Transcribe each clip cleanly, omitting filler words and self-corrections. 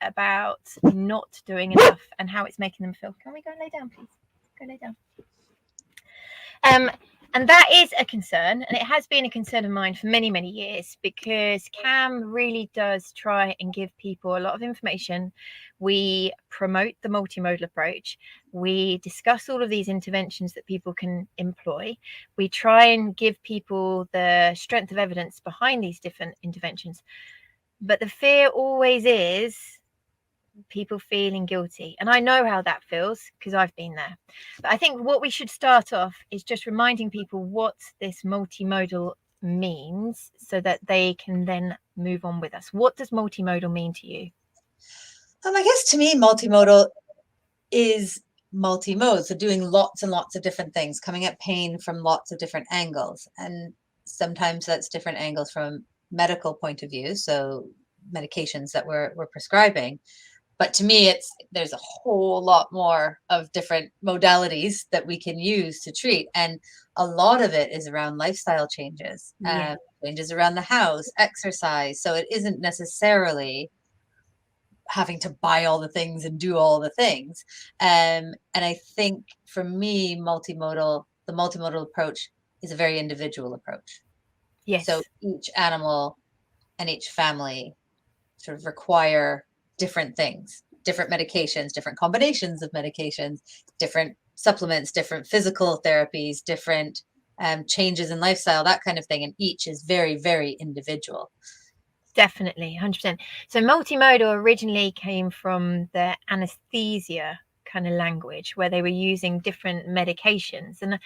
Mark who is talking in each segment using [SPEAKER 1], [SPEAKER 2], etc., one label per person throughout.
[SPEAKER 1] about not doing enough and how it's making them feel. Can we go and lay down, please? Go lay down. And that is a concern, and it has been a concern of mine for many, many years, because CAM really does try and give people a lot of information. We promote the multimodal approach. We discuss all of these interventions that people can employ. We try and give people the strength of evidence behind these different interventions. But the fear always is people feeling guilty, and I know how that feels because I've been there. But I think what we should start off is just reminding people what this multimodal means so that they can then move on with us. What does multimodal mean to you?
[SPEAKER 2] I guess to me, multimodal is multi-mode, so doing lots and lots of different things, coming at pain from lots of different angles, and sometimes that's different angles from medical point of view, so medications that we're prescribing. But to me, there's a whole lot more of different modalities that we can use to treat. And a lot of it is around lifestyle changes, changes around the house, exercise. So it isn't necessarily having to buy all the things and do all the things. And I think for me, the multimodal approach is a very individual approach.
[SPEAKER 1] Yes.
[SPEAKER 2] So each animal and each family sort of require different things, different medications, different combinations of medications, different supplements, different physical therapies, different changes in lifestyle, that kind of thing. And each is very, very individual.
[SPEAKER 1] Definitely, 100%. So multimodal originally came from the anesthesia kind of language, where they were using different medications. And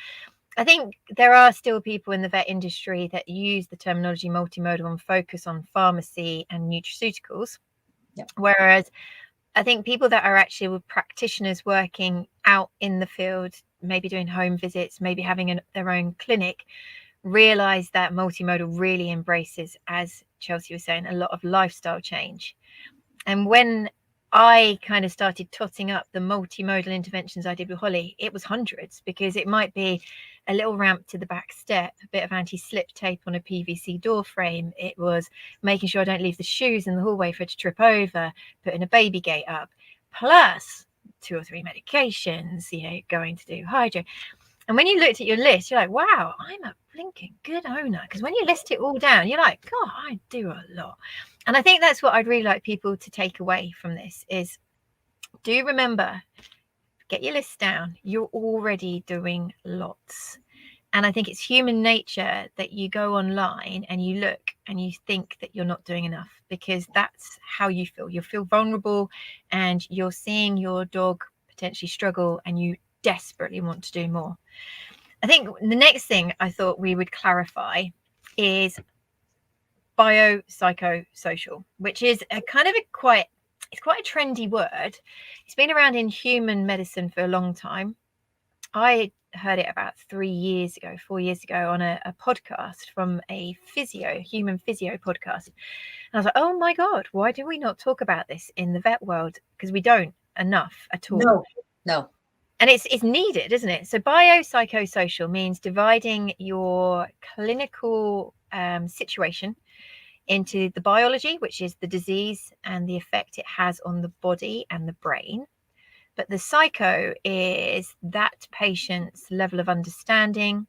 [SPEAKER 1] I think there are still people in the vet industry that use the terminology multimodal and focus on pharmacy and nutraceuticals.
[SPEAKER 2] Yep.
[SPEAKER 1] Whereas I think people that are actually practitioners working out in the field, maybe doing home visits, maybe having their own clinic, realize that multimodal really embraces, as Chelsea was saying, a lot of lifestyle change. And when I kind of started totting up the multimodal interventions I did with Holly, it was hundreds, because it might be a little ramp to the back step, a bit of anti-slip tape on a PVC door frame. It was making sure I don't leave the shoes in the hallway for her to trip over, putting a baby gate up, plus 2 or 3 medications, going to do hydro. And when you looked at your list, you're like, wow, I'm a blinking good owner. Because when you list it all down, you're like, God, I do a lot. And I think that's what I'd really like people to take away from this is, do remember, get your list down. You're already doing lots. And I think it's human nature that you go online and you look and you think that you're not doing enough, because that's how you feel. You feel vulnerable and you're seeing your dog potentially struggle and you desperately want to do more. I think the next thing I thought we would clarify is biopsychosocial, which is a kind of quite a trendy word. It's been around in human medicine for a long time. I heard it about 4 years ago on a podcast from a human physio podcast. And I was like, oh my God, why do we not talk about this in the vet world? Because we don't enough at all.
[SPEAKER 2] No.
[SPEAKER 1] And it's needed, isn't it? So biopsychosocial means dividing your clinical situation into the biology, which is the disease and the effect it has on the body and the brain. But the psycho is that patient's level of understanding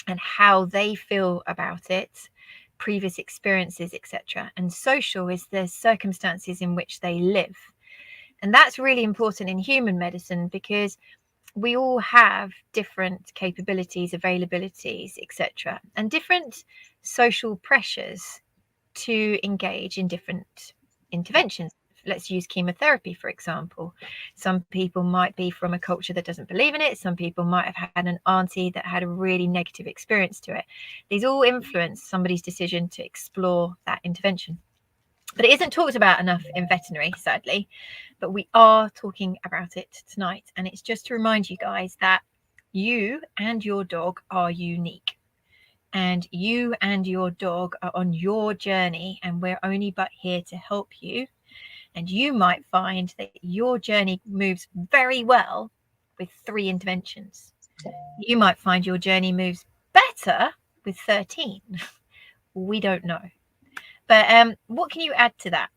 [SPEAKER 1] and how they feel about it, previous experiences, etc. And social is the circumstances in which they live. And that's really important in human medicine, because we all have different capabilities, availabilities, etc., and different social pressures to engage in different interventions. Let's use chemotherapy, for example. Some people might be from a culture that doesn't believe in it. Some people might have had an auntie that had a really negative experience to it. These all influence somebody's decision to explore that intervention. But it isn't talked about enough in veterinary, sadly. But we are talking about it tonight. And it's just to remind you guys that you and your dog are unique. And you and your dog are on your journey, and we're only but here to help you. And you might find that your journey moves very well with 3 interventions. You might find your journey moves better with 13. We don't know. But what can you add to that,